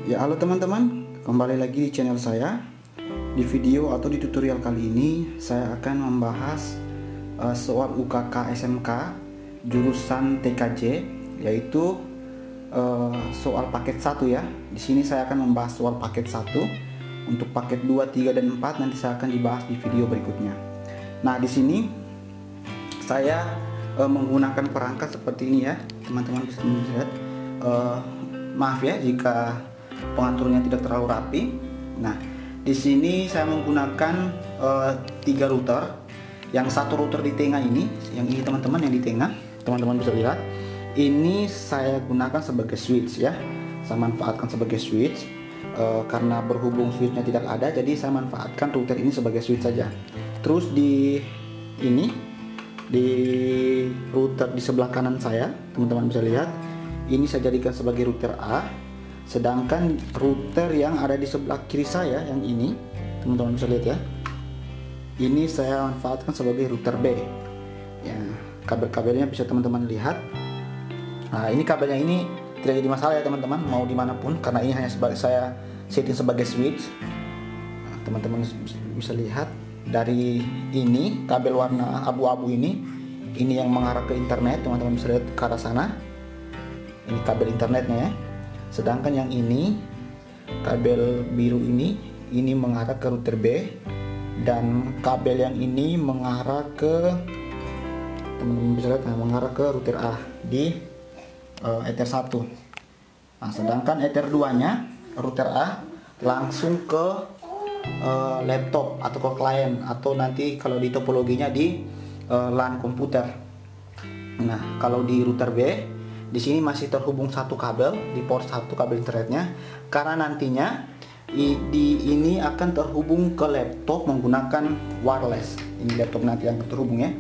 Ya, halo teman-teman, kembali lagi di channel saya. Di video atau di tutorial kali ini saya akan membahas soal UKK SMK jurusan TKJ, yaitu soal paket 1 ya. Di sini saya akan membahas soal paket 1. Untuk paket 2, 3 dan 4 nanti saya akan dibahas di video berikutnya. Nah, di sini saya menggunakan perangkat seperti ini ya, teman-teman bisa lihat. Maaf ya jika pengaturnya tidak terlalu rapi. Nah, di sini saya menggunakan 3 router. Yang satu router di tengah ini, yang ini teman-teman, yang di tengah, teman-teman bisa lihat. Ini saya gunakan sebagai switch ya. Saya manfaatkan sebagai switch karena berhubung switchnya tidak ada, jadi saya manfaatkan router ini sebagai switch saja. Terus di ini, di router di sebelah kanan saya, teman-teman bisa lihat, ini saya jadikan sebagai router A. Sedangkan router yang ada di sebelah kiri saya, yang ini, teman-teman bisa lihat ya, ini saya manfaatkan sebagai router B ya. Kabel-kabelnya bisa teman-teman lihat. Nah, ini kabelnya ini tidak jadi masalah ya teman-teman, mau dimanapun, karena ini hanya saya setting sebagai switch. Nah, teman-teman bisa lihat dari ini kabel warna abu-abu ini yang mengarah ke internet, teman-teman bisa lihat ke arah sana. Ini kabel internetnya ya. Sedangkan yang ini kabel biru ini mengarah ke router B, dan kabel yang ini mengarah ke, teman-teman bisa lihat, mengarah ke router A di Ether 1. Nah, sedangkan Ether 2 nya router A langsung ke laptop atau ke klien, atau nanti kalau di topologinya di LAN komputer. Nah, kalau di router B di sini masih terhubung satu kabel di port 1 kabel internetnya, karena nantinya ini akan terhubung ke laptop menggunakan wireless. Ini laptop nanti yang terhubung ya.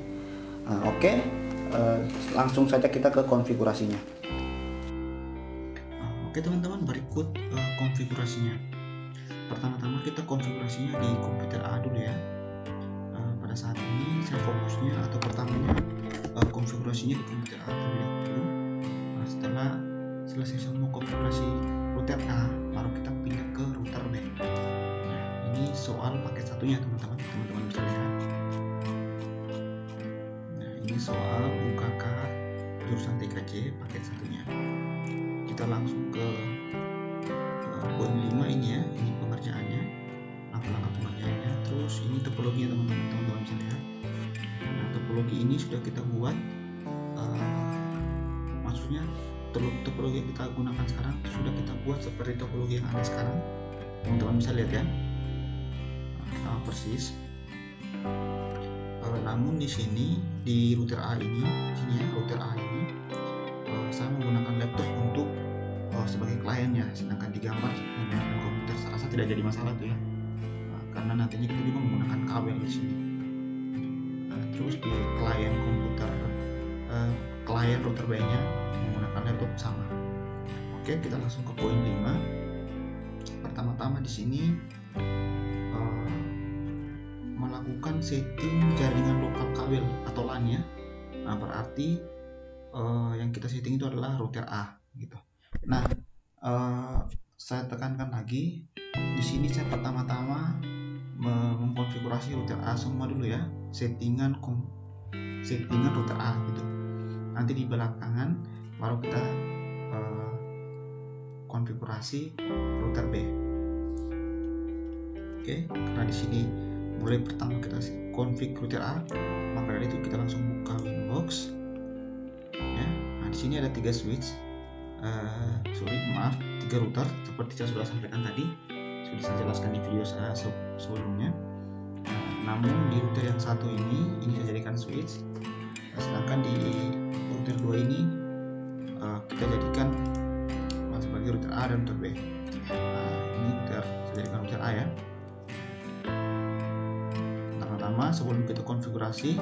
Nah, oke. Langsung saja kita ke konfigurasinya. Oke teman-teman, berikut konfigurasinya. Pertama-tama kita konfigurasinya di komputer A dulu ya. Pada saat ini saya fokusnya atau pertamanya konfigurasinya di komputer A terlebih dahulu. Setelah selesai semua konfigurasi router A, baru kita pindah ke router B. Nah, ini soal paket satunya teman-teman bisa lihat. Nah, ini soal UKK jurusan TKJ paket satunya. Kita langsung ke poin 5 ini ya, ini pengerjaannya, langkah-langkah pengerjaannya. Terus ini topologinya teman-teman bisa lihat. Nah, topologi ini sudah kita buat. Maksudnya topologi yang kita gunakan sekarang sudah kita buat seperti topologi yang ada sekarang, teman-teman bisa lihat ya, sama persis. Namun di sini di router A ini, router A ini saya menggunakan laptop untuk sebagai kliennya, sedangkan di gambar menggunakan komputer saya rasa tidak jadi masalah tuh ya, karena nantinya kita juga menggunakan kabel di sini. Terus di klien komputer, klien router B nya menggunakan laptop sama. Oke, kita langsung ke poin 5. Pertama-tama di sini melakukan setting jaringan lokal kabel atau LAN ya. Nah, berarti yang kita setting itu adalah router A gitu. Nah, saya tekankan lagi di sini, saya pertama-tama mengkonfigurasi router A semua dulu ya, settingan router A gitu. Nanti di belakangan baru kita konfigurasi router B. Oke, karena di sini mulai pertama kita config router A, maka dari itu kita langsung buka Winbox ya. Nah, di sini ada 3 switch, 3 router seperti saya sudah sampaikan tadi, sudah saya jelaskan di video saya sebelumnya. Namun di router yang satu ini saya jadikan switch, sedangkan di router 2 ini kita jadikan sebagai router A dan router B. Ini saya jadikan router A ya. Pertama, sebelum kita konfigurasi,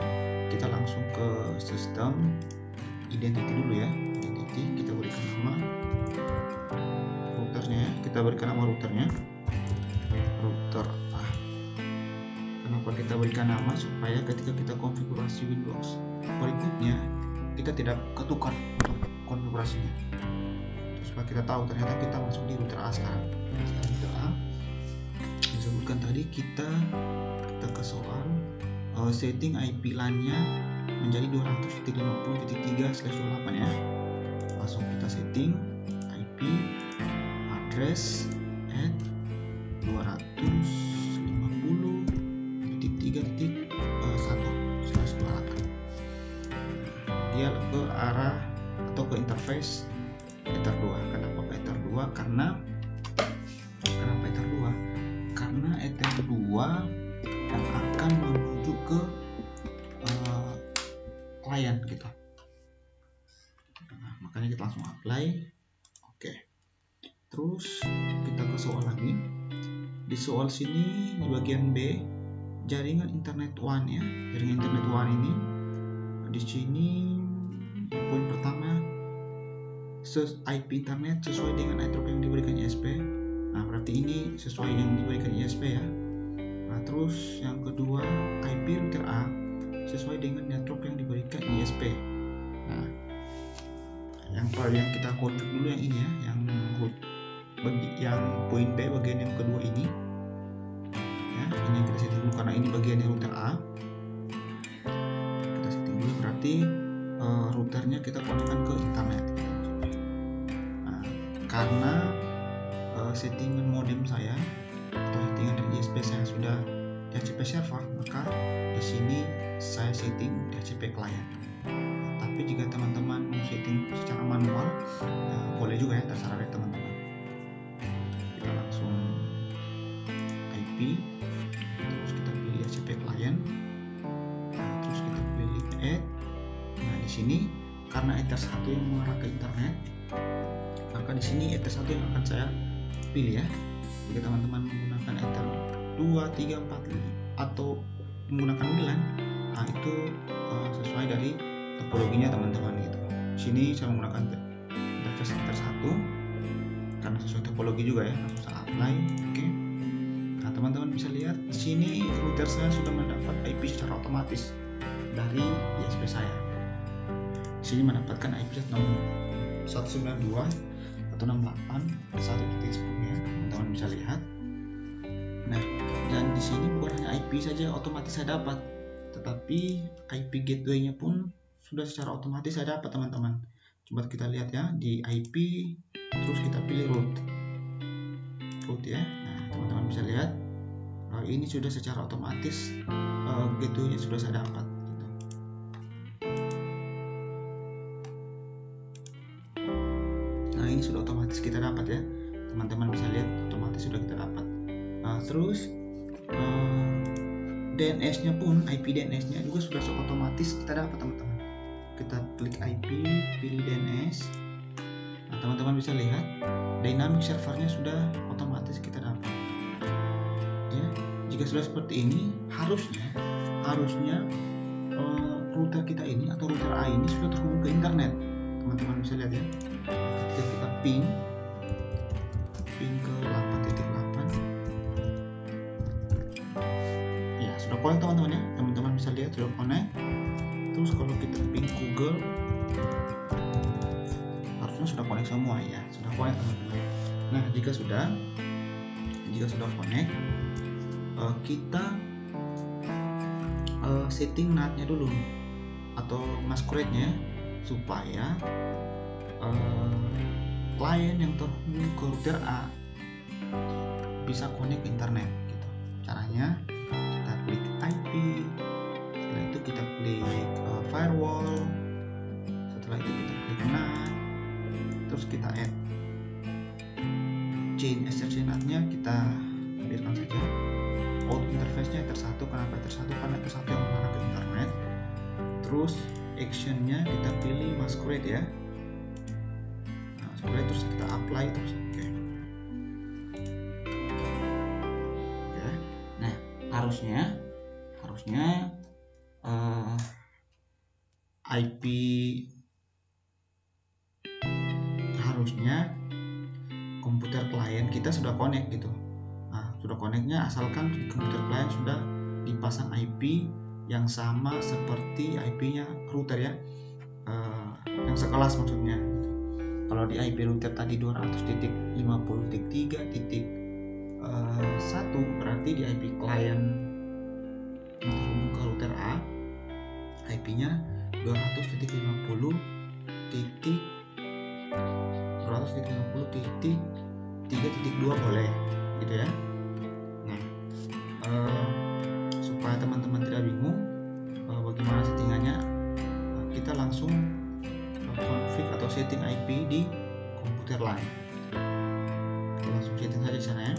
kita langsung ke sistem identity dulu ya. Identity, kita berikan nama routernya ya. Kita berikan nama routernya router A. Kenapa kita berikan nama? Supaya ketika kita konfigurasi Windows berikutnya kita tidak ketukar untuk konfigurasinya. supaya kita tahu ternyata kita masuk di router A sekarang. Router A disebutkan tadi kita ke soal setting IP LAN-nya menjadi 200.50.3/28 ya. Langsung kita setting IP address at 250.3.1/200. Dia ke arah atau ke interface Ether 2. Kenapa ke Ether 2? Kenapa Ether 2? Karena Ether 2 yang akan menuju ke klien gitu. Nah, makanya kita langsung apply. Oke. Terus kita ke soal lagi. Di soal sini di bagian B, jaringan internet WAN ya. Jaringan internet WAN ini di sini poin pertama, IP internet sesuai dengan network yang diberikan ISP. Nah, berarti ini sesuai yang diberikan ISP ya. Nah, terus yang kedua, IP router A sesuai dengan network yang diberikan ISP. Nah, yang kita konfig dulu yang ini ya, yang poin B bagian yang kedua ini. Ya, ini kita setting dulu karena ini bagiannya router A. Kita setting dulu berarti routernya kita konekkan ke internet. Nah, karena settingan modem saya atau settingan dari ISP saya sudah DHCP server, maka di sini saya setting DHCP client. Tapi jika teman-teman mau setting secara manual, boleh juga ya, terserah dari teman-teman. Kita langsung IP, terus kita pilih DHCP client, terus kita pilih add. Nah, di sini karena Ether 1 yang mengarah ke internet, maka di sini Ether 1 yang akan saya pilih ya. Jika teman-teman menggunakan Ether 2, 3, 4, 5 atau menggunakan WLAN, nah itu sesuai dari topologinya teman-teman gitu. Sini saya menggunakan interface Ether 1 karena sesuai topologi juga ya. Langsung saya apply. Oke. Nah, teman-teman bisa lihat di sini router saya sudah mendapat IP secara otomatis dari ISP saya. Di sini mendapatkan IP 192 atau 68 1.10 ya, teman-teman bisa lihat. Nah, dan di sini bukan hanya IP saja otomatis saya dapat, tetapi IP gateway-nya pun sudah secara otomatis saya dapat teman-teman. Coba kita lihat ya di IP, terus kita pilih root ya. Nah, teman-teman bisa lihat ini sudah secara otomatis gateway-nya sudah saya dapat. Nah, ini sudah otomatis kita dapat ya, teman-teman bisa lihat otomatis sudah kita dapat. Terus DNS-nya pun, IP DNS-nya juga sudah otomatis kita dapat teman-teman. Kita klik IP, pilih DNS. Nah, teman-teman bisa lihat dynamic servernya sudah otomatis kita dapat. Ya, jika sudah seperti ini, harusnya router kita ini atau router A ini sudah terhubung ke internet. Teman-teman bisa lihat ya. Ketika kita ping ke 8.8, ya sudah connect teman-teman ya. Teman-teman bisa lihat sudah connect. Terus kalau kita ping Google, harusnya sudah connect semua ya, sudah connect teman-teman. Nah, jika sudah connect, kita setting NAT-nya dulu atau masquerade-nya supaya klien yang terhubung ke router A bisa connect ke internet gitu. Caranya kita klik IP, setelah itu kita klik firewall, setelah itu kita klik NAT, terus kita add chain SRC NAT-nya kita biarkan saja. Out interface-nya Ether 1. Kenapa Ether 1? Karena Ether 1 yang mengarah ke internet. Terus action-nya kita pilih masquerade ya. Nah, masquerade terus kita apply terus oke. Ya. Nah, harusnya IP komputer klien kita sudah connect gitu. Nah, sudah connectnya asalkan di komputer klien sudah dipasang IP yang sama seperti IP-nya router ya, yang sekelas maksudnya. Kalau di IP router tadi 200.50.3.1 berarti di IP klien terhubung ke router A, IP-nya 200.50.3.2 boleh, gitu ya. Nah, supaya teman-teman tidak bingung bagaimana settingannya, kita langsung config atau setting IP di komputer lain. Kita langsung setting saja di sana ya.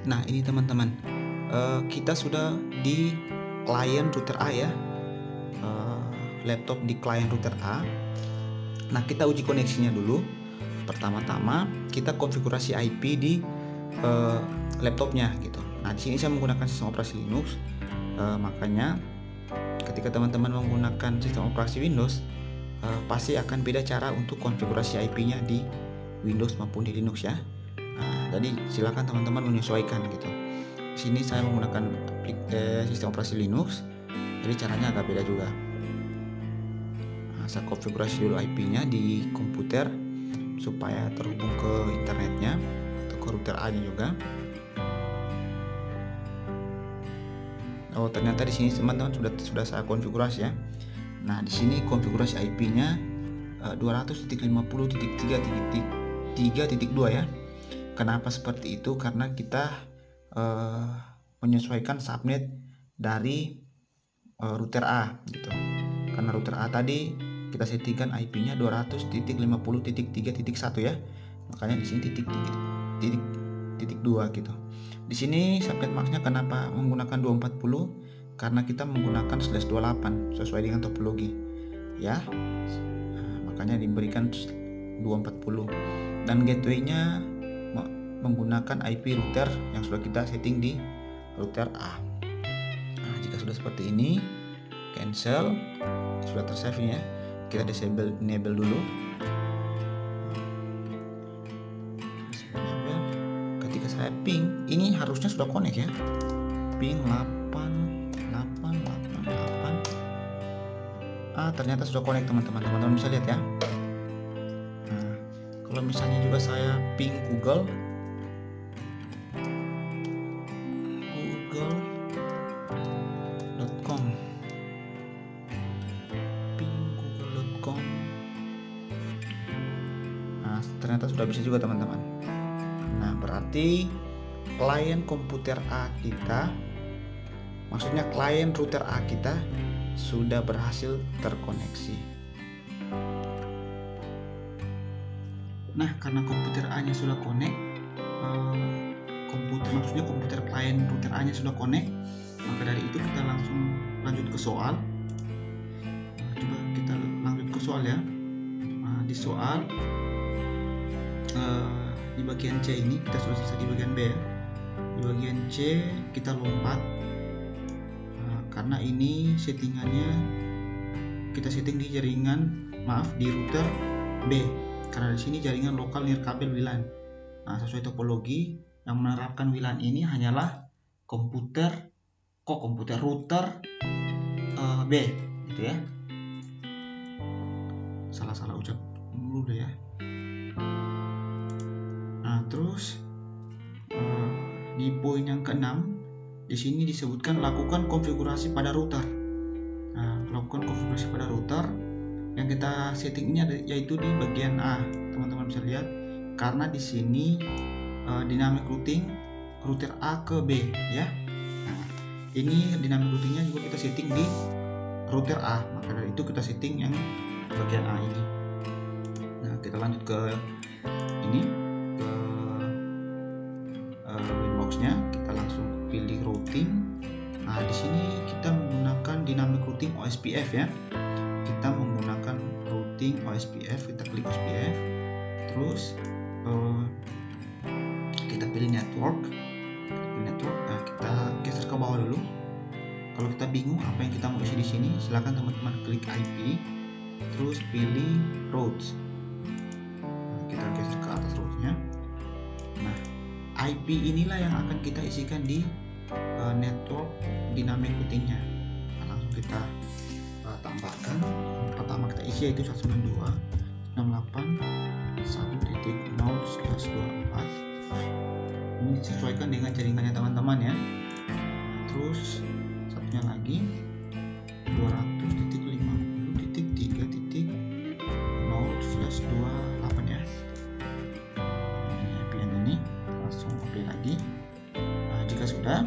Nah, ini teman-teman, kita sudah di klien router A ya, laptop di klien router A. Nah, kita uji koneksinya dulu. Pertama-tama kita konfigurasi IP di laptopnya gitu. Nah, di sini saya menggunakan sistem operasi Linux, makanya ketika teman-teman menggunakan sistem operasi Windows, pasti akan beda cara untuk konfigurasi IP-nya di Windows maupun di Linux ya. Nah, jadi silakan teman-teman menyesuaikan gitu. Di sini saya menggunakan sistem operasi Linux, jadi caranya agak beda juga. Nah, saya konfigurasi dulu IP-nya di komputer supaya terhubung ke internetnya atau ke router A-nya juga. Oh, ternyata di sini teman-teman sudah saya konfigurasi ya. Nah, di sini konfigurasi IP-nya 200.50.3.3.2 ya. Kenapa seperti itu? Karena kita menyesuaikan subnet dari router A gitu. Karena router A tadi kita settingkan IP-nya 200.50.3.1 ya. Makanya di sini titik 2 gitu. Di sini subnet max-nya kenapa menggunakan 240? Karena kita menggunakan /28 sesuai dengan topologi ya. Nah, makanya diberikan 240, dan gateway-nya menggunakan IP router yang sudah kita setting di router A. Nah, jika sudah seperti ini, cancel, sudah tersave ya. Kita enable dulu. Ketika saya ping, ini harusnya sudah connect ya. Ping 8888. Ternyata sudah connect teman-teman. Teman-teman bisa lihat ya. Nah, kalau misalnya juga saya ping google.com, nah ternyata sudah bisa juga teman-teman. Nah, berarti klien komputer A kita, maksudnya klien router A kita sudah berhasil terkoneksi. Nah, karena komputer A nya sudah connect, komputer klien router A nya sudah connect, maka dari itu kita langsung lanjut ke soal. Coba kita lanjut ke soal ya. Di soal di bagian C ini kita sudah selesai di bagian B ya. Di bagian C kita lompat, karena ini settingannya kita setting di jaringan, di router B, karena di sini jaringan lokal nirkabel WLAN. Nah, sesuai topologi yang menerapkan WLAN ini hanyalah komputer router B gitu ya. Salah ucap dulu deh ya. Nah, terus di poin yang ke-6 di sini disebutkan lakukan konfigurasi pada router. Nah, lakukan konfigurasi pada router yang kita settingnya yaitu di bagian A. Teman-teman bisa lihat, karena di sini dynamic routing router A ke B ya. Nah, ini dynamic routingnya juga kita setting di router A, maka dari itu kita setting yang bagian A ini. Nah, kita lanjut ke ini, ke winbox-nya, kita langsung pilih routing. Nah, di sini kita menggunakan dynamic routing OSPF ya. Kita menggunakan routing OSPF, kita klik OSPF, terus kita pilih network. Nah, kita geser ke bawah dulu. Kalau kita bingung apa yang kita mau isi di sini, silakan teman-teman klik IP, terus pilih routes. Nah, kita geser ke atas routes-nya. Nah, IP inilah yang akan kita isikan di network dynamic routing-nya. Nah, langsung kita tambahkan. Pertama kita isi yaitu 192.168.1.0/24. Ini disesuaikan dengan jaringannya teman-teman ya. Terus satunya lagi 200.50.3.0/28 ya. Ini VPN ini langsung copy lagi. Nah, jika sudah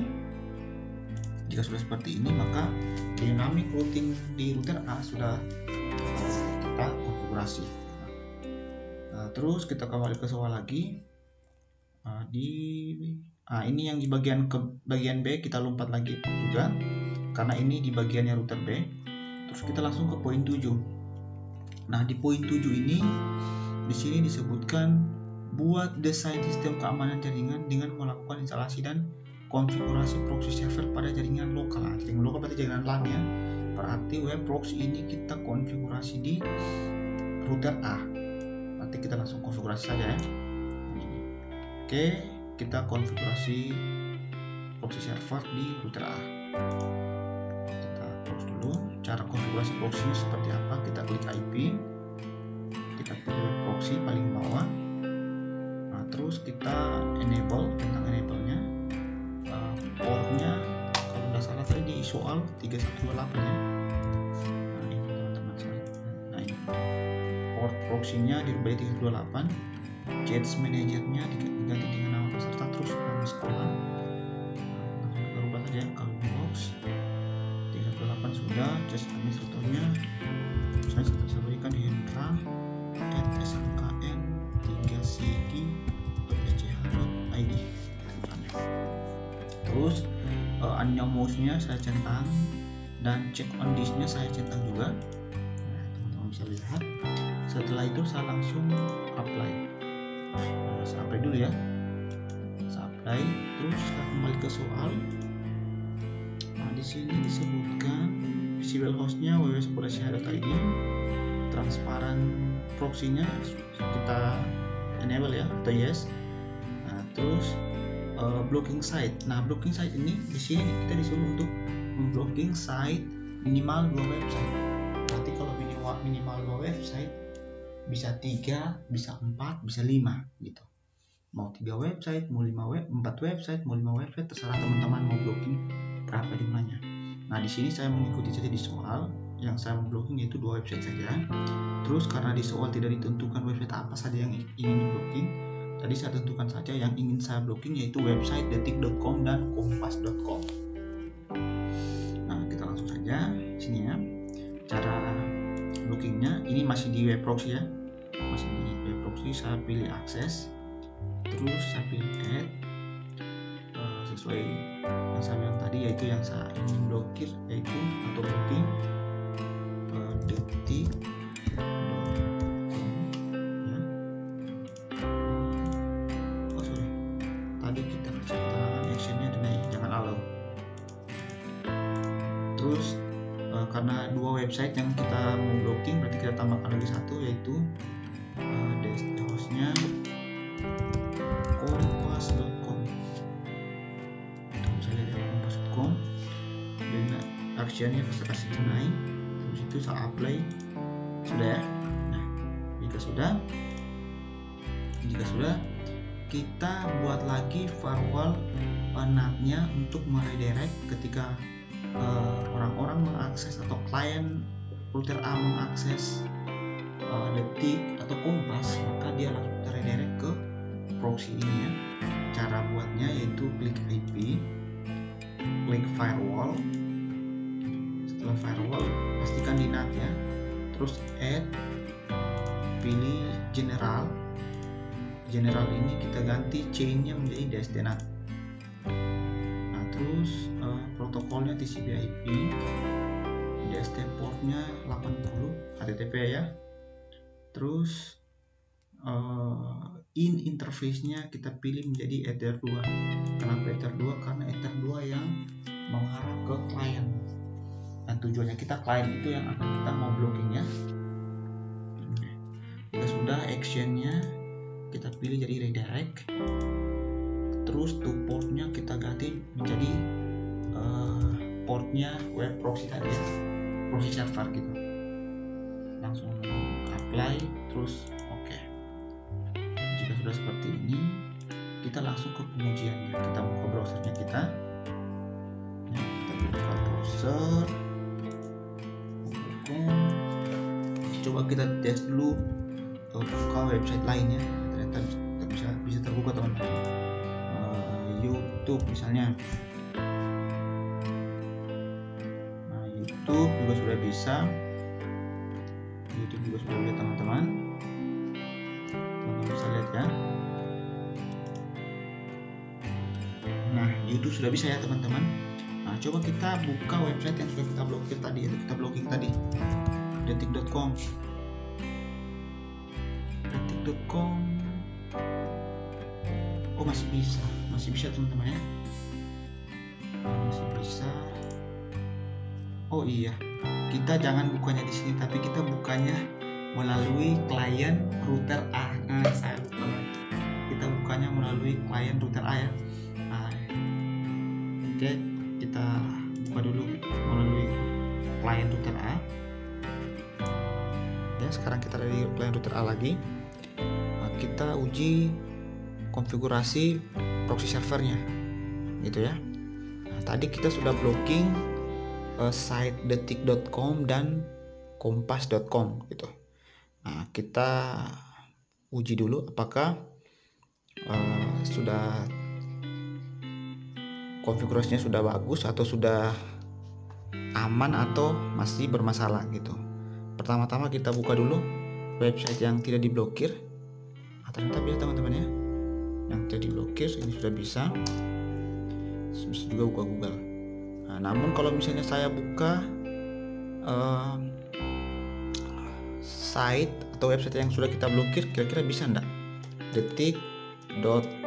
seperti ini, maka dynamic routing di router A sudah kita konfigurasi. Terus kita kembali ke soal lagi. Ini yang di bagian B kita lompat lagi juga, karena ini di bagiannya router B. Terus kita langsung ke poin 7. Nah, di poin 7 ini di sini disebutkan buat desain sistem keamanan jaringan dengan melakukan instalasi dan konfigurasi proxy server pada jaringan lokal. Jaringan lokal berarti jaringan LAN ya. Berarti web proxy ini kita konfigurasi di router A. Nanti kita langsung konfigurasi saja ya. Oke, kita konfigurasi proxy server di router A. Kita close dulu. Cara konfigurasi proxy seperti apa? Kita klik IP. Kita pilih web proxy paling bawah. Nah, terus kita enable, tentang enable-nya. Portnya kalau nggak salah tadi di soal 3128 ya. Nah, ini teman-teman. Nah, ini port proxy-nya dirubah 328. Chat manager-nya diganti dengan nama peserta, terus nama sekolah. Langsung kita rubah saja kalau box 328 sudah. Chat administratornya saya berikan Hendra @smkn 3cd.sch.id. Terus unnya mouse-nya saya centang dan check on disk-nya saya centang juga. Nah, teman-teman bisa lihat. Setelah itu saya langsung apply. Saya apply dulu ya. Saya apply, terus kita kembali ke soal. Nah, di sini disebutkan visible host-nya www.sch.id, transparan proxy-nya kita enable ya atau yes. Nah, terus blocking site. Nah, blocking site ini di sini kita disuruh untuk memblocking site minimal 2 website. Berarti kalau minimal 2 website bisa 3, bisa 4, bisa 5 gitu. Mau 3 website, mau 4 website, mau 5 website, terserah teman-teman mau blocking berapa jumlahnya. Nah, di sini saya mengikuti saja di soal yang saya mau blocking yaitu 2 website saja. Terus karena di soal tidak ditentukan website apa saja yang ingin di-blocking, tadi saya tentukan saja yang ingin saya blocking yaitu website detik.com dan kompas.com. Nah, kita langsung saja sini ya. Cara blockingnya ini masih di web proxy ya. Masih di web proxy, saya pilih akses. Terus saya pilih add. Sesuai yang saya bilang tadi yaitu yang saya ingin blokir yaitu atau blocking detik.com ya. Tadi kita kasih keterangan actionnya deny, jangan allow. Terus karena 2 website yang kita mau blocking, berarti kita tambahkan lagi satu yaitu hostnya kompas.com. Bisa lihat kompas.com dan actionnya kita kasih deny. Terus itu saya apply. Sudah ya. Nah, jika sudah kita buat lagi firewall NAT-nya untuk meredirect ketika orang-orang mengakses atau klien router A mengakses detik atau kompas, maka dia langsung terredirect ke proxy ini ya. Cara buatnya yaitu klik IP, klik firewall. Setelah firewall pastikan di NAT ya. Terus add, pilih general. General ini kita ganti chain-nya menjadi DSDNAT. Nah, terus protokolnya TCP/IP, DST portnya 80 HTTP ya. Terus in interface-nya kita pilih menjadi Ether 2. Kenapa Ether 2? Karena Ether 2 yang mengarah ke klien. Dan tujuannya kita klien itu yang akan kita mau blocking ya. Jika sudah action-nya kita pilih jadi redirect. Terus to portnya kita ganti menjadi portnya web proxy tadi ya. proxy server gitu. Langsung apply, terus oke. Jika sudah seperti ini, kita langsung ke pengujiannya. Kita buka browsernya kita. Ya, kita buka browser. Coba kita tes dulu buka website lainnya. Ternyata bisa terbuka teman-teman. YouTube misalnya. Nah, YouTube juga sudah bisa. YouTube juga sudah bisa teman-teman. Teman-teman bisa lihat ya. Nah, YouTube sudah bisa ya teman-teman. Nah, coba kita buka website yang sudah kita blokir tadi, yaitu kita blocking tadi, detik.com. Detik.com. Oh, masih bisa teman-teman ya. Masih bisa. Oh iya, kita jangan bukanya di sini, tapi kita bukanya melalui klien router A. Nah, saya buka. Kita bukanya melalui klien router A ya. Nah, oke, kita buka dulu melalui klien router A. Ya, sekarang kita ada di klien router A lagi. Nah, kita uji konfigurasi proxy servernya, gitu ya. Nah, tadi kita sudah blocking site detik.com dan kompas.com gitu. Nah, kita uji dulu apakah sudah konfigurasinya sudah bagus atau sudah aman atau masih bermasalah gitu. Pertama-tama kita buka dulu website yang tidak diblokir. Nah, ternyata bisa teman-teman ya. Yang tidak diblokir ini sudah bisa. Bisa juga buka Google. Nah, namun kalau misalnya saya buka site atau website yang sudah kita blokir, kira-kira bisa enggak? detik.com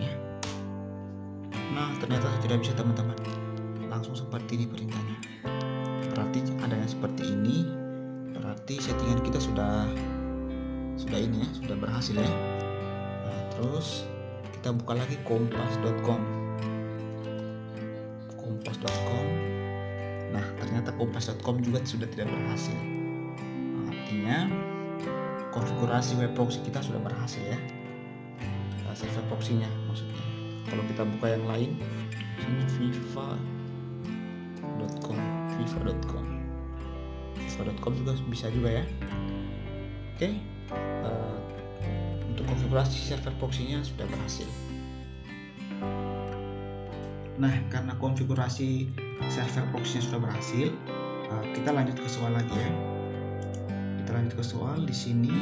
ya. Nah, ternyata tidak bisa teman-teman. Langsung seperti ini perintahnya. Berarti adanya seperti ini, berarti settingan kita sudah ini ya, sudah berhasil ya. Nah, terus kita buka lagi kompas.com. Nah, ternyata kompas.com juga sudah tidak berhasil. Nah, artinya konfigurasi web proxy kita sudah berhasil ya. Server proxy-nya maksudnya. Kalau kita buka yang lain, ini viva.com juga bisa juga ya. Oke. Untuk konfigurasi server proxy-nya sudah berhasil. Nah, karena konfigurasi server proxy-nya sudah berhasil, kita lanjut ke soal lagi ya. Kita lanjut ke soal di sini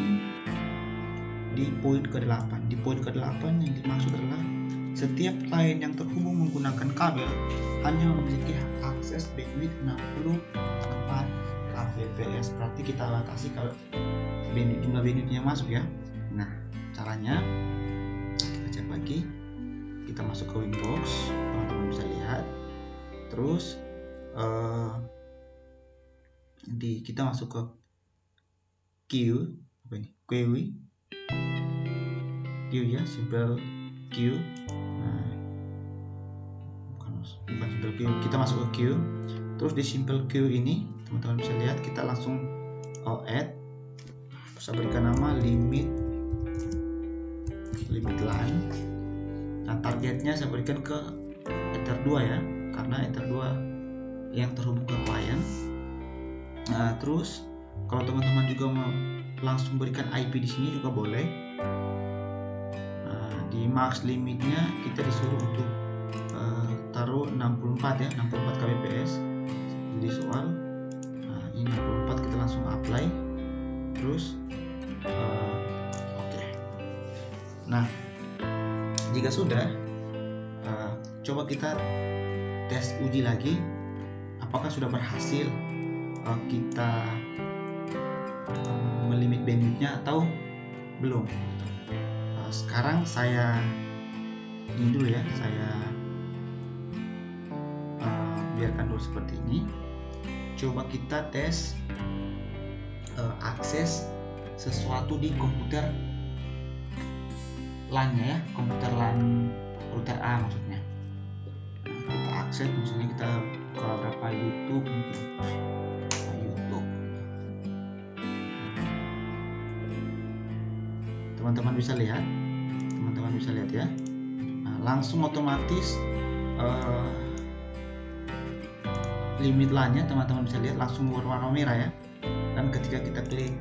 di poin ke-8. Di poin ke-8 yang dimaksud adalah setiap klien yang terhubung menggunakan kabel hanya memiliki hak akses bandwidth 64 kbps. Berarti kita batasi kalau jumlah bandwidthnya masuk ya. Nah, caranya kita cek lagi. Kita masuk ke Winbox, teman-teman bisa lihat. Terus kita masuk ke queue, queue ya, simple queue. Nah, bukan simple queue. Kita masuk ke queue. Terus di simple queue ini, teman-teman bisa lihat kita langsung add. Bisa berikan nama limit LAN. Nah, targetnya saya berikan ke Ether 2 ya, karena Ether 2 yang terhubung ke klien. Nah, terus kalau teman-teman juga mau langsung berikan IP di sini juga boleh. Nah, di max limitnya kita disuruh untuk taruh 64 ya, 64 kbps. Jadi soal, nah ini 64 kita langsung apply. Terus oke. Nah, jika sudah, coba kita tes uji lagi apakah sudah berhasil kita melimit bandwidthnya atau belum. Sekarang saya ini dulu ya, saya biarkan dulu seperti ini. Coba kita tes akses sesuatu di komputer LAN-nya ya, komputer LAN router A maksudnya. Nah, kita akses, misalnya kita buka berapa YouTube mungkin. teman-teman bisa lihat ya. Nah, langsung otomatis limit LAN-nya teman-teman bisa lihat langsung berwarna merah ya. Dan ketika kita klik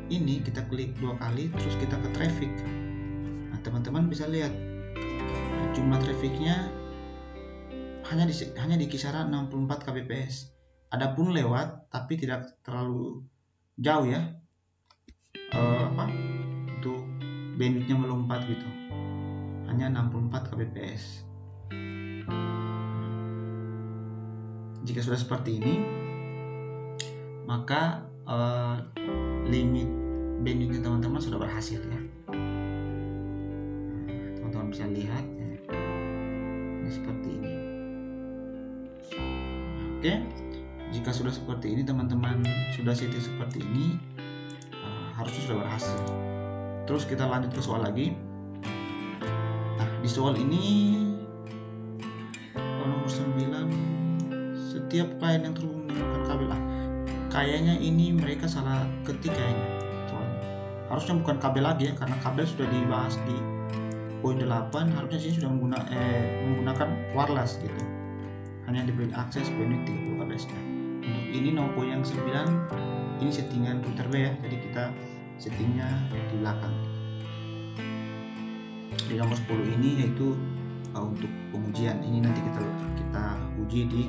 ini, kita klik 2 kali terus kita ke traffic. Nah, teman-teman bisa lihat jumlah trafficnya hanya di kisaran 64 kbps. Adapun lewat tapi tidak terlalu jauh ya. Untuk bandwidthnya melompat gitu. Hanya 64 kbps. Jika sudah seperti ini, maka limit bandwidthnya teman-teman sudah berhasil ya. Teman-teman bisa lihat ya. Ini seperti ini. Oke, jika sudah seperti ini teman-teman sudah setting seperti ini, harusnya sudah berhasil. Terus kita lanjut ke soal lagi. Nah, di soal ini nomor 9, setiap klien yang terhubung menggunakan kabel kayaknya ini mereka salah ketik kayaknya. Soalnya harusnya bukan kabel lagi ya, karena kabel sudah dibahas di poin 8. Harusnya sih sudah menggunakan wireless gitu. Hanya diberi akses bandwidth 30 kbps. Untuk ini poin yang 9 ini settingan router B ya, jadi kita settingnya di belakang. Di nomor 10 ini yaitu untuk pengujian. Ini nanti kita uji di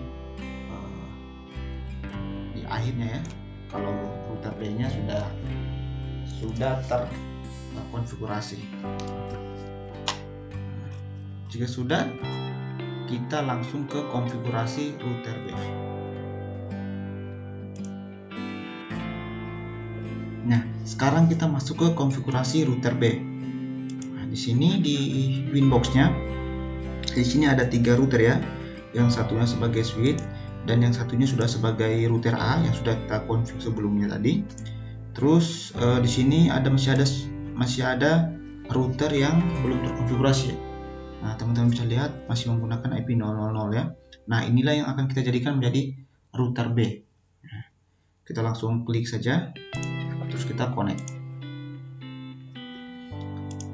akhirnya ya, kalau router B nya sudah terkonfigurasi. Jika sudah, kita langsung ke konfigurasi router B. Nah, sekarang kita masuk ke konfigurasi router B. Nah, di sini di Winbox-nya, di sini ada 3 router ya. Yang satunya sebagai switch dan yang satunya sudah sebagai router A yang sudah kita config sebelumnya tadi. Terus di sini masih ada router yang belum terkonfigurasi. Nah, teman-teman bisa lihat masih menggunakan IP 000 ya. Nah, inilah yang akan kita jadikan menjadi router B. Nah, kita langsung klik saja, terus kita connect.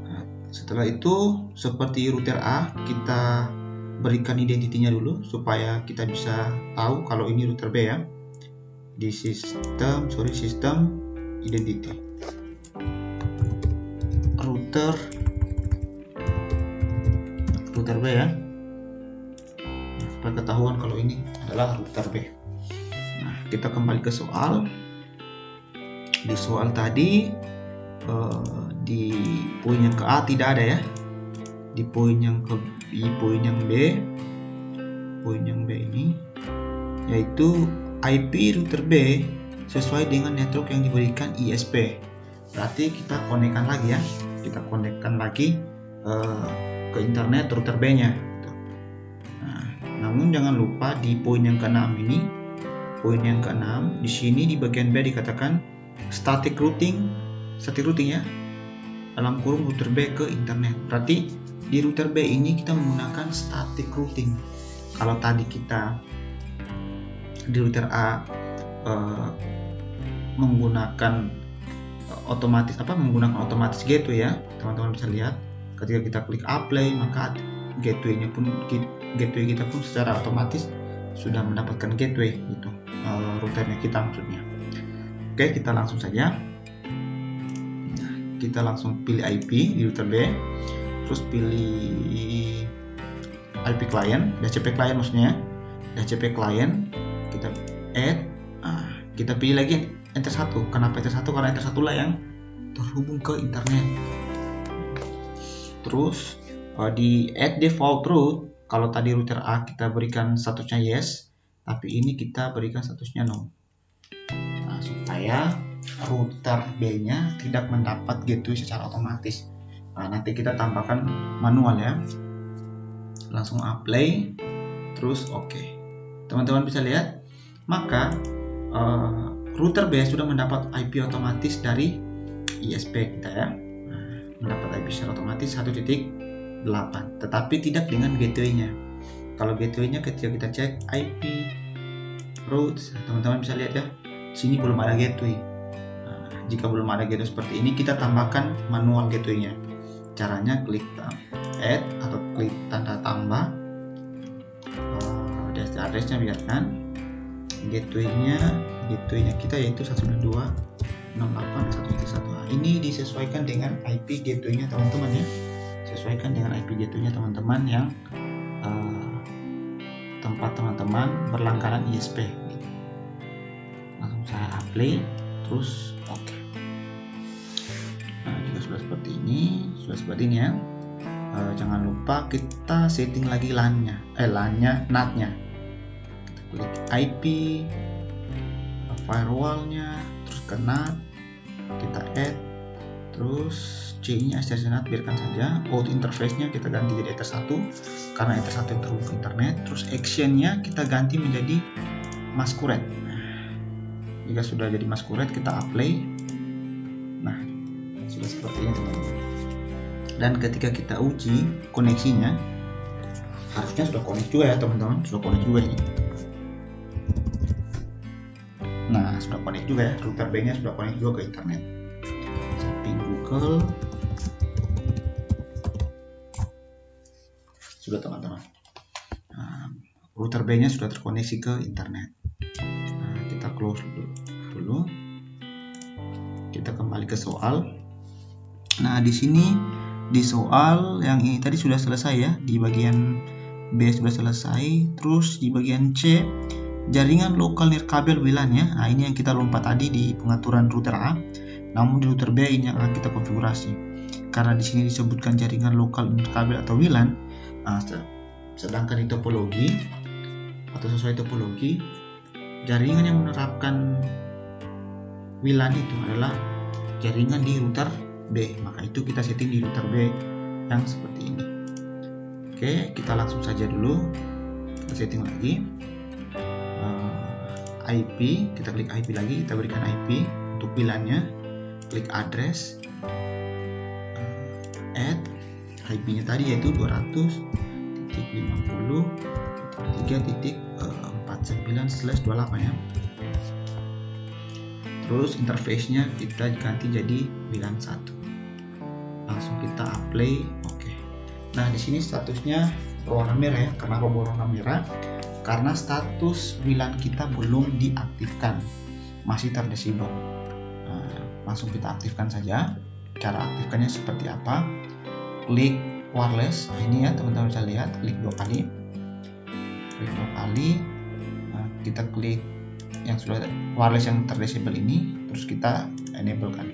Nah, setelah itu seperti router A, kita berikan identitinya dulu supaya kita bisa tahu kalau ini router B ya. Di sistem identity router B ya. Nah, supaya ketahuan kalau ini adalah router B. Nah, kita kembali ke soal. Di soal tadi di poin yang ke A tidak ada ya. Di poin yang B ini yaitu IP router B sesuai dengan network yang diberikan ISP. Berarti kita konekkan lagi ya, ke internet router B nya. Nah, namun jangan lupa di poin yang ke-6 ini, di sini di bagian B dikatakan static routing ya, dalam kurung router B ke internet. Berarti di router B ini kita menggunakan static routing. Kalau tadi kita di router A menggunakan otomatis gateway ya, teman-teman bisa lihat ketika kita klik apply maka gateway kita pun secara otomatis sudah mendapatkan gateway gitu, routernya kita maksudnya. Oke, kita langsung saja. Kita langsung pilih IP di router B. Terus pilih IP client, DHCP client maksudnya, DHCP client, kita add, kita pilih lagi enter 1. Kenapa enter 1? Karena enter 1 lah yang terhubung ke internet. Terus di add default route, kalau tadi router A kita berikan statusnya yes, tapi ini kita berikan statusnya no. Nah, supaya router B nya tidak mendapat gateway secara otomatis. Nah, nanti kita tambahkan manual ya. Langsung apply, terus oke. Teman-teman bisa lihat, maka router B sudah mendapat IP otomatis dari ISP kita ya. Nah, mendapat IP secara otomatis 1.8, tetapi tidak dengan gateway-nya. Kalau gateway-nya ketika kita cek IP routes, teman-teman bisa lihat ya, sini belum ada gateway. Nah, jika belum ada gateway seperti ini, kita tambahkan manual gateway-nya. Caranya klik add atau klik tanda tambah, address-nya biarkan, gateway-nya kita yaitu 192.168.1.1. Ini disesuaikan dengan IP gateway-nya teman-teman ya. Sesuaikan dengan IP gateway-nya teman-teman yang tempat teman-teman berlangganan ISP. Langsung saya apply, terus oke. Nah, jika sudah seperti ini ya. Jangan lupa kita setting lagi LAN-nya, NAT-nya. Kita klik IP, firewall-nya, terus ke NAT, kita add, terus C-nya STC NAT biarkan saja. Out interface-nya kita ganti jadi Ether 1 karena Ether 1 yang terhubung ke internet. Terus action-nya kita ganti menjadi masquerade. Jika sudah jadi masquerade, kita apply. Nah, sudah seperti ini teman-teman. Dan ketika kita uji koneksinya, harusnya sudah connect juga ya teman-teman, sudah connect juga ini. Nah, sudah connect juga ya, router B-nya sudah connect juga ke internet. Saya ping Google. Sudah teman-teman. Nah, router B-nya sudah terkoneksi ke internet. Nah, kita close dulu. Kita kembali ke soal. Nah, di sini di soal yang ini tadi sudah selesai ya, di bagian B sudah selesai. Terus di bagian C, jaringan lokal nirkabel WLAN ya. Nah, ini yang kita lompat tadi di pengaturan router A. Namun di router B ini yang akan kita konfigurasi. Karena di sini disebutkan jaringan lokal nirkabel atau WLAN. Nah, sedangkan di topologi atau sesuai topologi, jaringan yang menerapkan WLAN itu adalah jaringan di router B. Maka itu kita setting di router B yang seperti ini. Oke, kita langsung saja dulu. Kita setting lagi. IP, kita klik IP lagi, kita berikan IP untuk WLAN-nya, klik address, add IP-nya tadi yaitu 200.50.3.49/28 ya. Terus interface-nya kita ganti jadi WLAN 1. Langsung kita apply, oke. Nah, di sini statusnya berwarna merah ya. Kenapa berwarna merah? Karena status WLAN kita belum diaktifkan, masih terdisable. Nah, langsung kita aktifkan saja. Cara aktifkannya seperti apa? Klik wireless, ini ya teman-teman bisa lihat, klik 2 kali. Nah, kita klik yang sudah wireless yang terdisable ini, terus kita enable kan.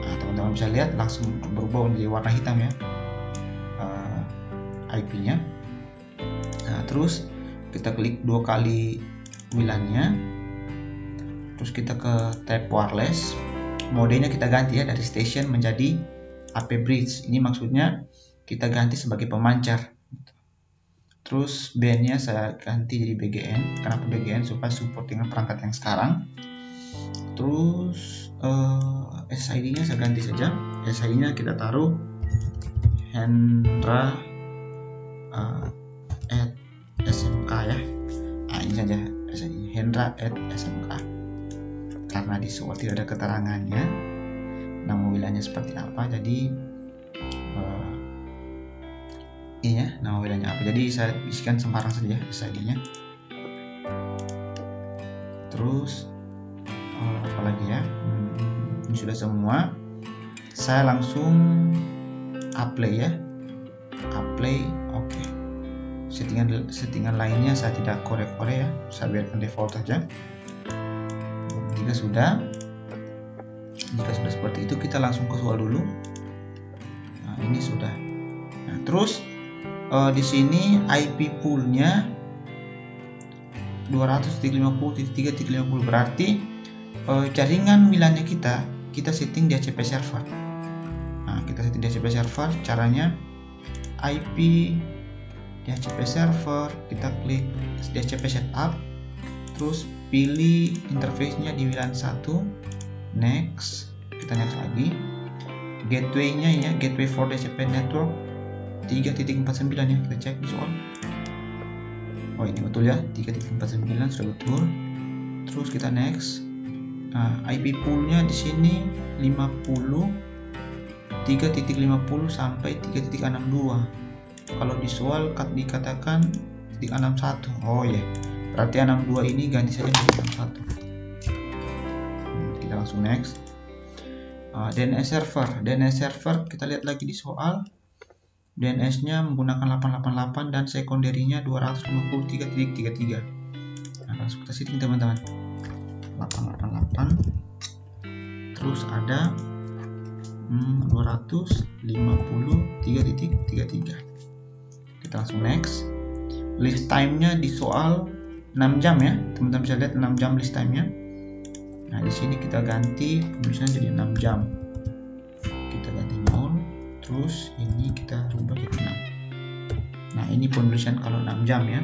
Nah, teman-teman bisa lihat langsung berubah menjadi warna hitam ya, IP-nya. Nah, terus kita klik 2 kali WLAN-nya, terus kita ke tab wireless. Modenya kita ganti ya, dari station menjadi AP bridge. Ini maksudnya kita ganti sebagai pemancar. Terus band-nya saya ganti jadi BGN. Kenapa BGN? Supaya support dengan perangkat yang sekarang. Terus SID-nya saya ganti saja. SID-nya kita taruh Hendra at SMK ya. Nah, ini saja SID-nya, Hendra at SMK. Karena di soal tidak ada keterangannya nama WLAN-nya seperti apa, jadi ini ya nama WLAN-nya apa. Jadi saya isikan sembarang saja SID-nya. Terus apa lagi ya? Ini sudah semua. Saya langsung apply ya. Apply, oke. Settingan lainnya saya tidak korek-korek ya. Saya biarkan default saja. Jika sudah seperti itu, kita langsung ke soal dulu. Nah, ini sudah. Nah, terus di sini IP pool-nya 200.50.3.50, berarti jaringan WLAN-nya kita setting di DHCP server. Nah, kita setting di DHCP server. Caranya IP DHCP server, kita klik DHCP setup, terus pilih interface-nya di WLAN 1, next, kita next lagi. Gateway-nya ya, gateway for DHCP network 3.49 ya, kita cek di soal. Oh, ini betul ya, 3.49 sudah betul. Terus kita next. Nah, IP poolnya di sini 3.50 sampai 3.62. Kalau di soal dikatakan 361. Oh ya, berarti 62 ini ganti saja menjadi 61. Kita langsung next. DNS server kita lihat lagi di soal. DNS-nya menggunakan 888 dan sekunderinya 253.33. Nah, langsung kita setting teman-teman. 888 terus ada 253.33. Kita langsung next. List time-nya di soal 6 jam ya, teman-teman bisa lihat 6 jam list time-nya. Nah, di sini kita ganti penulisan jadi 6 jam. Kita ganti 0, terus ini kita rubah jadi 6. Nah, ini penulisan kalau 6 jam ya.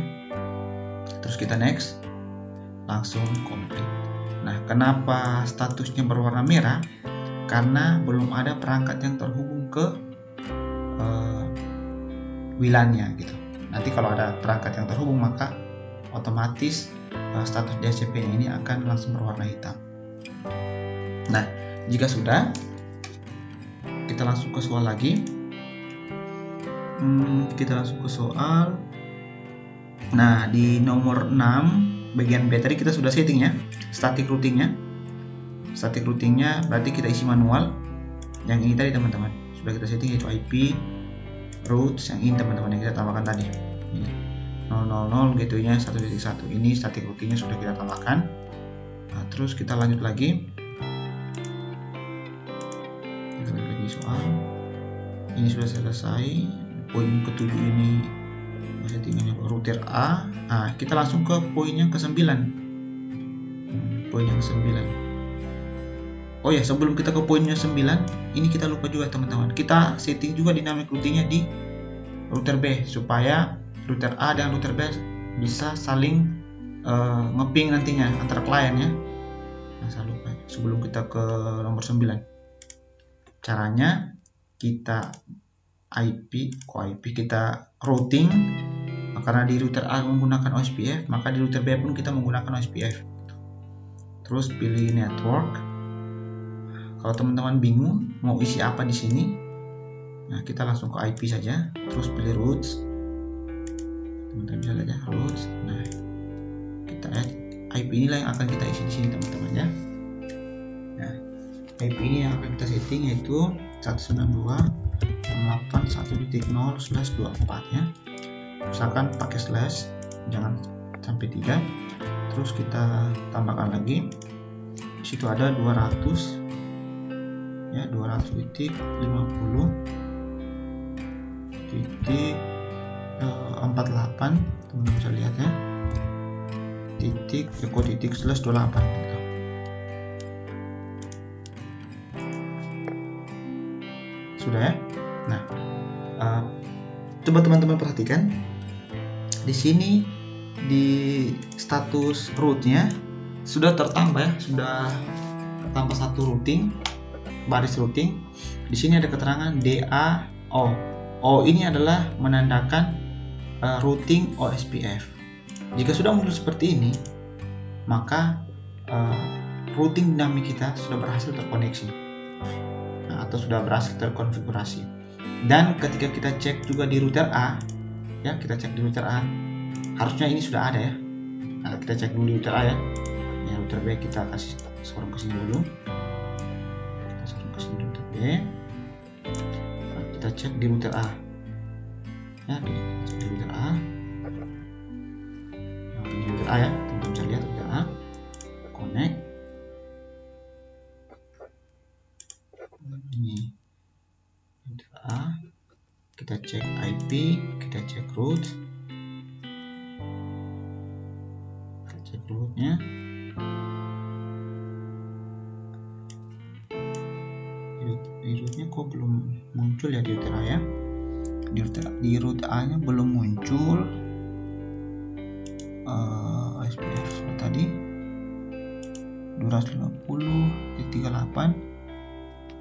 Terus kita next. Langsung complete. Nah, kenapa statusnya berwarna merah? Karena belum ada perangkat yang terhubung ke WLAN-nya gitu. Nanti kalau ada perangkat yang terhubung, maka otomatis status DHCP-nya ini akan langsung berwarna hitam. Nah, jika sudah, kita langsung ke soal lagi. Kita langsung ke soal. Nah, di nomor 6 bagian B tadi kita sudah setting ya, static routingnya. Static routingnya berarti kita isi manual. Yang ini tadi teman-teman sudah kita setting, yaitu IP routes yang ini teman-teman yang kita tambahkan tadi. Ini 000 gateway-nya 1.1. Ini static routingnya sudah kita tambahkan. Nah, terus kita lanjut lagi. Kita lanjut lagi soal. Ini sudah selesai. Poin ke-7 ini settingannya router A. Nah, kita langsung ke poin yang ke-9. Poin yang ke-9. Oh ya, sebelum kita ke poinnya 9, ini kita lupa juga teman-teman. Kita setting juga dynamic routingnya di router B supaya router A dan router B bisa saling ngeping nantinya antara klien ya. Nah, saya lupa sebelum kita ke nomor 9. Caranya kita kita routing, karena di router A menggunakan OSPF, maka di router B pun kita menggunakan OSPF. Terus pilih network. Kalau teman-teman bingung mau isi apa di sini, nah kita langsung ke IP saja. Terus pilih routes. Teman-teman bisa lihat ya, routes. Nah, kita add IP inilah yang akan kita isi di sini teman-teman ya. Nah, IP ini yang akan kita setting yaitu 192.168.1.0/24 ya. Usahakan pakai slash, jangan sampai 3. Terus kita tambahkan lagi. Di situ ada 200 ya, 200.50.48 teman-teman bisa lihat ya, /28 gitu. Sudah ya. Nah, coba teman-teman perhatikan di sini di status rootnya sudah tertambah ya, sudah tertambah satu routing, baris routing. Di sini ada keterangan DAO. O ini adalah menandakan routing OSPF. Jika sudah muncul seperti ini, maka routing dinamik kita sudah berhasil terkoneksi, atau sudah berhasil terkonfigurasi. Dan ketika kita cek juga di router A, ya kita cek di router A, harusnya ini sudah ada ya. Nah, kita cek dulu di router A ya. Ya, router B kita kasih sorong ke sini dulu. Kita sorong ke sini router B. Nah, kita cek di router A. Ya, kita cek di router A. Nah, di router A ya, teman-teman bisa lihat router A. Connect. Ini router A. Kita cek IP, kita cek root. Kita cek rootnya. Di rootnya kok belum muncul ya di router A ya. Di root A nya belum muncul SPF tadi 250.38.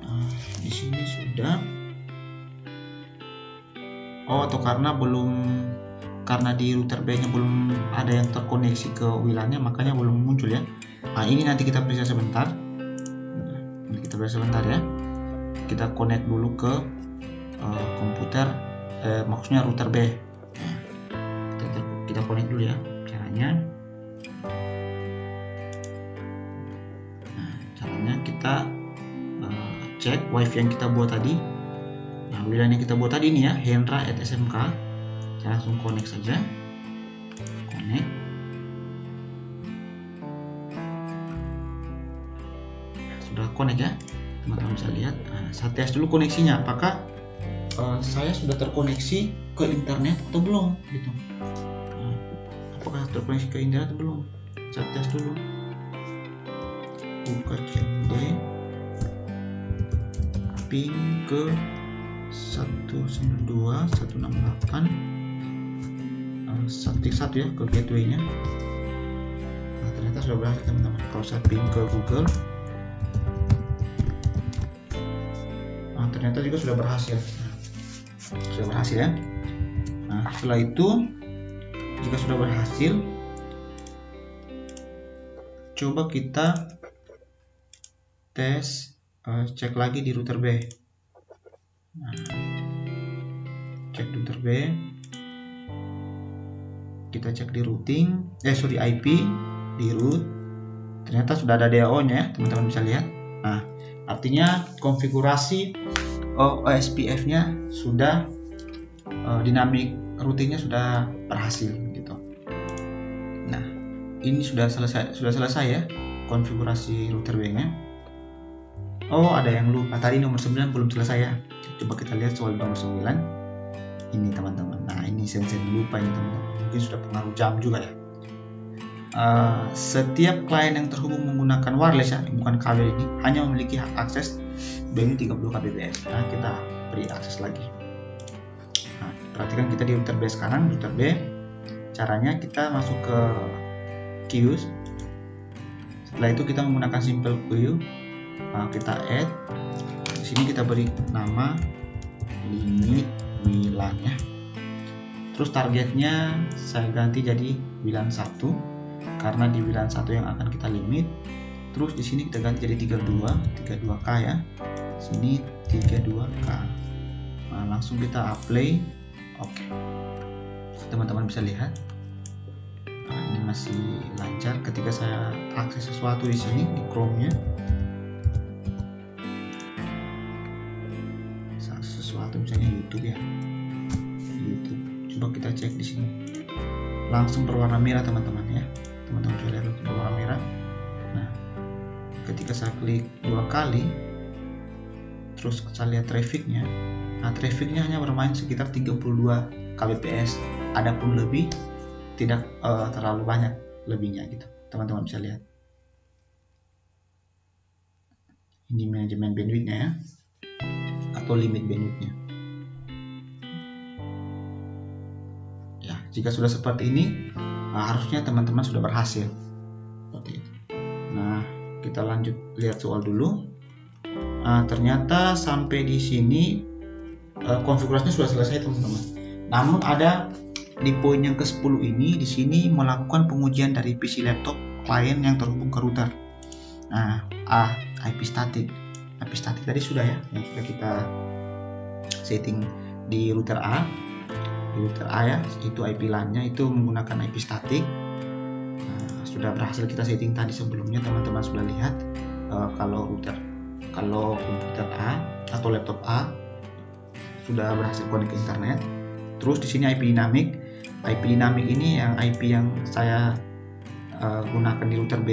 Nah, di sini sudah. Oh, atau karena belum karena di router B nya belum ada yang terkoneksi ke WLAN-nya, makanya belum muncul ya. Nah ini nanti kita periksa sebentar. Ya. Kita connect dulu ke komputer, maksudnya router B. Nah, kita connect dulu ya caranya. Nah, caranya kita cek wifi yang kita buat tadi. Nah, WLAN yang kita buat tadi ini ya, hendra@smk. Kita langsung connect saja. Connect. Sudah connect ya, teman-teman bisa lihat. Nah, saya tes dulu koneksinya, apakah saya sudah terkoneksi ke internet atau belum gitu. Nah, apakah terkoneksi ke internet atau belum, saya tes dulu. Buka CMD, ping ke 192.168.1 ya ke gateway-nya. Nah, ternyata sudah berhasil teman-teman. Kalau saya ping ke Google, nah, ternyata juga sudah berhasil. Sudah berhasil ya. Nah, setelah itu jika sudah berhasil, coba kita tes, cek lagi di router B. Nah, cek router B, kita cek di routing, IP di root. Ternyata sudah ada DAO nya ya, teman-teman bisa lihat. Nah, artinya konfigurasi OSPF nya sudah, dinamik routingnya sudah berhasil gitu. Nah, ini sudah selesai ya konfigurasi router B nya. Oh, ada yang lupa tadi, nomor 9 belum selesai ya. Coba kita lihat soal nomor 9 ini teman-teman. Nah, ini saya lupa ini teman-teman, mungkin sudah pengaruh jam juga ya. Setiap klien yang terhubung menggunakan wireless ya, bukan kabel ini, hanya memiliki hak akses bandwidth 30 kbps. Nah, kita beri akses lagi. Nah, perhatikan kita di router B sekarang. Router B, caranya kita masuk ke queues. Setelah itu kita menggunakan simple queue. Kita add. Di sini kita beri nama limit WLAN ya. Terus targetnya saya ganti jadi WLAN 1 karena di WLAN 1 yang akan kita limit. Terus di sini kita ganti jadi 32K ya. Sini 32K. Nah, langsung kita apply. Oke. Teman-teman bisa lihat. Nah, ini masih lancar ketika saya akses sesuatu di sini di Chrome-nya. Sesuatu misalnya YouTube ya. YouTube. Coba kita cek di sini. Langsung berwarna merah teman-teman ya. Teman-teman bisa lihat berwarna merah. Nah, ketika saya klik 2 kali, terus saya lihat trafficnya. Nah, trafficnya hanya bermain sekitar 32 kbps. Adapun lebih tidak terlalu banyak lebihnya gitu. Teman-teman bisa lihat. Ini manajemen bandwidthnya ya, atau limit bandwidthnya. Ya, jika sudah seperti ini, harusnya teman-teman sudah berhasil. Seperti itu. Nah, kita lanjut lihat soal dulu. Nah, ternyata sampai di sini konfigurasinya sudah selesai teman-teman. Namun ada di poin yang ke-10 ini, di sini melakukan pengujian dari PC laptop klien yang terhubung ke router. Nah, IP static. IP static tadi sudah ya, yang sudah kita setting di router A. Di router A ya, itu IP LAN-nya itu menggunakan IP static. Nah, sudah berhasil kita setting tadi sebelumnya, teman-teman sudah lihat. Kalau komputer A atau laptop A sudah berhasil connect ke internet. Terus di sini IP dinamik. IP dinamik ini yang IP yang saya gunakan di router B.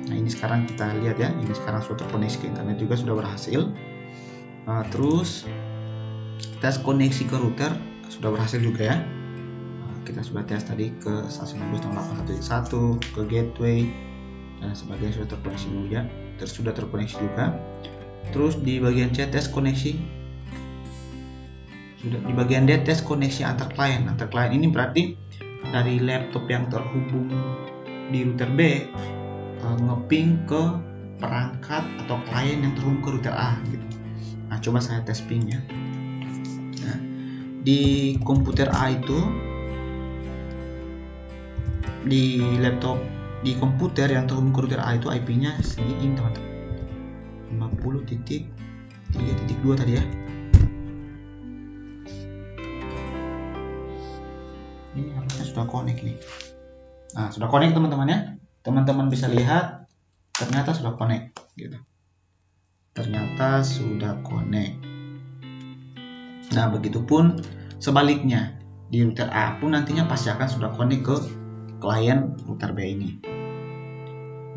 Nah, ini sekarang kita lihat ya, ini sekarang sudah terkoneksi ke internet juga, sudah berhasil. Terus tes koneksi ke router sudah berhasil juga ya. Kita sudah tes tadi ke 192.168.1 ke gateway dan sebagainya, sudah terkoneksi juga. Terus sudah terkoneksi juga. Terus di bagian C tes koneksi. Sudah di bagian D tes koneksi antar klien. Antar klien ini berarti dari laptop yang terhubung di router B ngeping ke perangkat atau klien yang terhubung ke router A gitu. Nah, coba saya tes pingnya. Nah, di komputer A itu di laptop, di komputer yang terhubung ke router A itu IP-nya segini teman-teman, 50.3.2 tadi ya. Ini harusnya sudah connect nih. Nah, sudah connect teman-teman ya. Teman-teman bisa lihat ternyata sudah connect gitu. Ternyata sudah connect. Nah, begitupun sebaliknya di router A pun nantinya pasti akan sudah connect ke klien router B ini.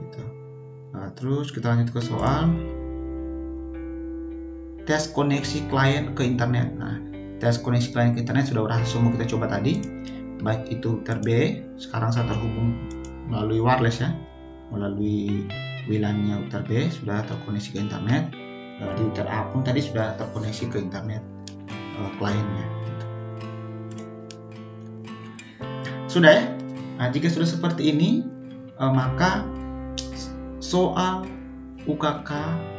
Gitu. Nah, terus kita lanjut ke soal tes koneksi klien ke internet. Nah, tes koneksi klien ke internet sudah berhasil semua kita coba tadi. Baik itu router B, sekarang saya terhubung melalui wireless ya, melalui WLAN-nya router B sudah terkoneksi ke internet. Di router A pun tadi sudah terkoneksi ke internet kliennya. Sudah ya. Nah, jika sudah seperti ini, maka soal UKK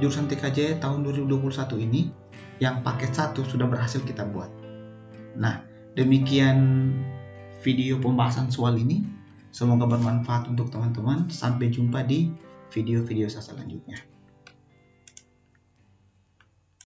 jurusan TKJ tahun 2021 ini yang paket 1 sudah berhasil kita buat. Nah, demikian video pembahasan soal ini. Semoga bermanfaat untuk teman-teman. Sampai jumpa di video-video saya selanjutnya.